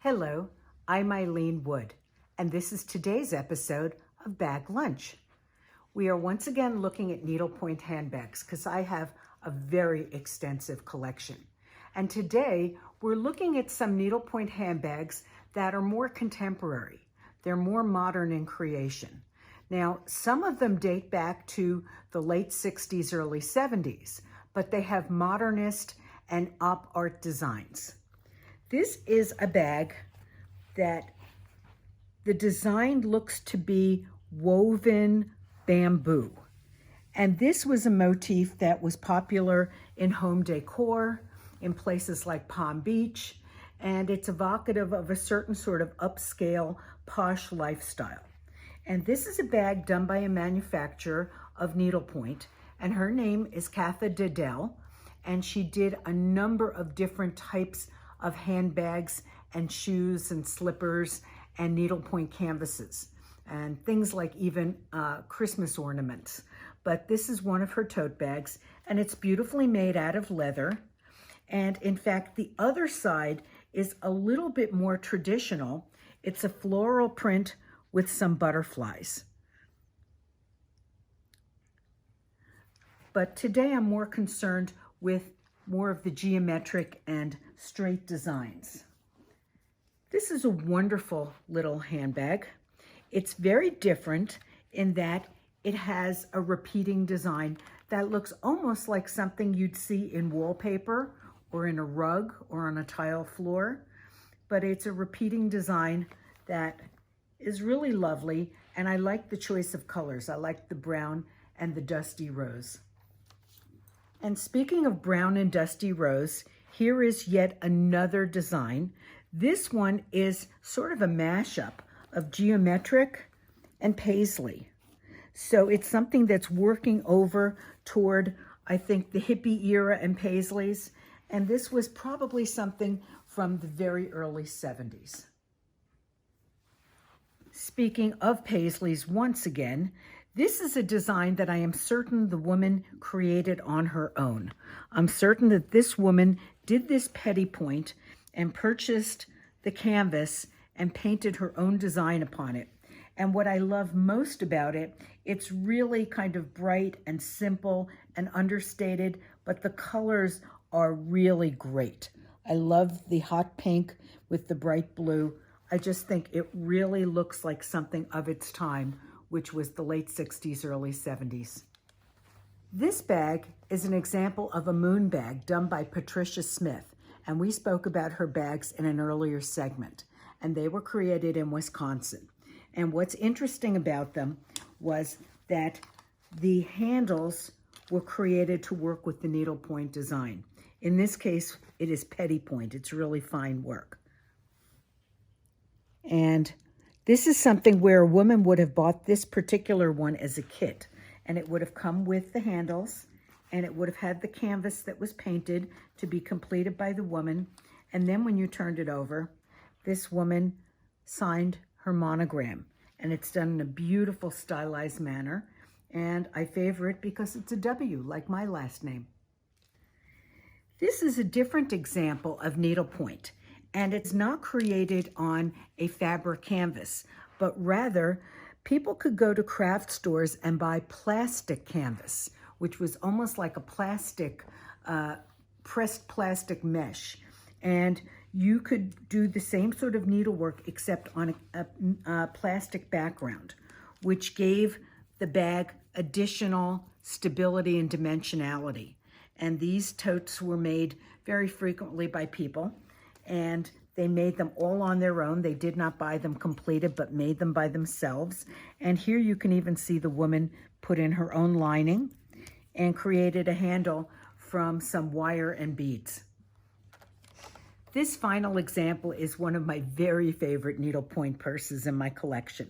Hello, I'm Ilene Wood, and this is today's episode of Bag Lunch. We are once again looking at needlepoint handbags because I have a very extensive collection. And today we're looking at some needlepoint handbags that are more contemporary. They're more modern in creation. Now, some of them date back to the late 60s, early 70s, but they have modernist and op art designs. This is a bag that the design looks to be woven bamboo. And this was a motif that was popular in home decor in places like Palm Beach, and it's evocative of a certain sort of upscale, posh lifestyle. And this is a bag done by a manufacturer of needlepoint, and her name is Katha Dedell, and she did a number of different types of handbags and shoes and slippers and needlepoint canvases and things like even Christmas ornaments. But this is one of her tote bags, and it's beautifully made out of leather. And in fact, the other side is a little bit more traditional. It's a floral print with some butterflies. But today I'm more concerned with more of the geometric and straight designs. This is a wonderful little handbag. It's very different in that it has a repeating design that looks almost like something you'd see in wallpaper or in a rug or on a tile floor, but it's a repeating design that is really lovely, and I like the choice of colors. I like the brown and the dusty rose. And speaking of brown and dusty rose, here is yet another design. This one is sort of a mashup of geometric and paisley. So it's something that's working over toward, I think, the hippie era and paisleys. And this was probably something from the very early 70s. Speaking of paisleys, once again, this is a design that I am certain the woman created on her own. I'm certain that this woman did this petit point and purchased the canvas and painted her own design upon it. And what I love most about it, it's really kind of bright and simple and understated, but the colors are really great. I love the hot pink with the bright blue. I just think it really looks like something of its time, which was the late 60s, early 70s. This bag is an example of a moon bag done by Patricia Smith, and we spoke about her bags in an earlier segment, and they were created in Wisconsin. And what's interesting about them was that the handles were created to work with the needlepoint design. In this case, it is petit point. It's really fine work. And this is something where a woman would have bought this particular one as a kit, and it would have come with the handles, and it would have had the canvas that was painted to be completed by the woman. And then when you turned it over, this woman signed her monogram, and it's done in a beautiful stylized manner. And I favor it because it's a W, like my last name. This is a different example of needlepoint. And it's not created on a fabric canvas, but rather people could go to craft stores and buy plastic canvas, which was almost like a plastic, pressed plastic mesh. And you could do the same sort of needlework except on a plastic background, which gave the bag additional stability and dimensionality. And these totes were made very frequently by people, and they made them all on their own. They did not buy them completed, but made them by themselves. And here you can even see the woman put in her own lining and created a handle from some wire and beads. This final example is one of my very favorite needlepoint purses in my collection.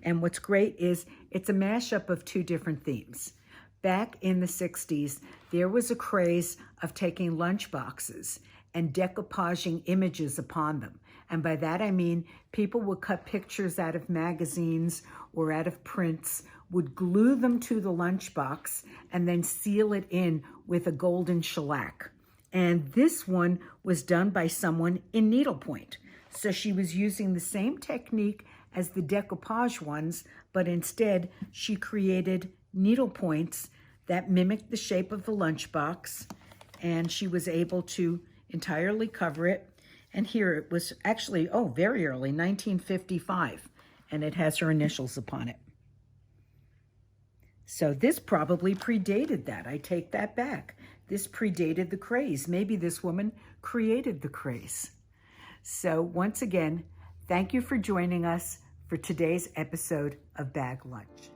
And what's great is it's a mashup of two different themes. Back in the 60s, there was a craze of taking lunch boxes and decoupaging images upon them. And by that I mean people would cut pictures out of magazines or out of prints, would glue them to the lunchbox, and then seal it in with a golden shellac. And this one was done by someone in needlepoint. So she was using the same technique as the decoupage ones, but instead she created needle points that mimicked the shape of the lunchbox, and she was able to entirely cover it. And here it was actually, very early, 1955, and it has her initials upon it. So this probably predated that. I take that back. This predated the craze. Maybe this woman created the craze. So once again, thank you for joining us for today's episode of Bag Lunch.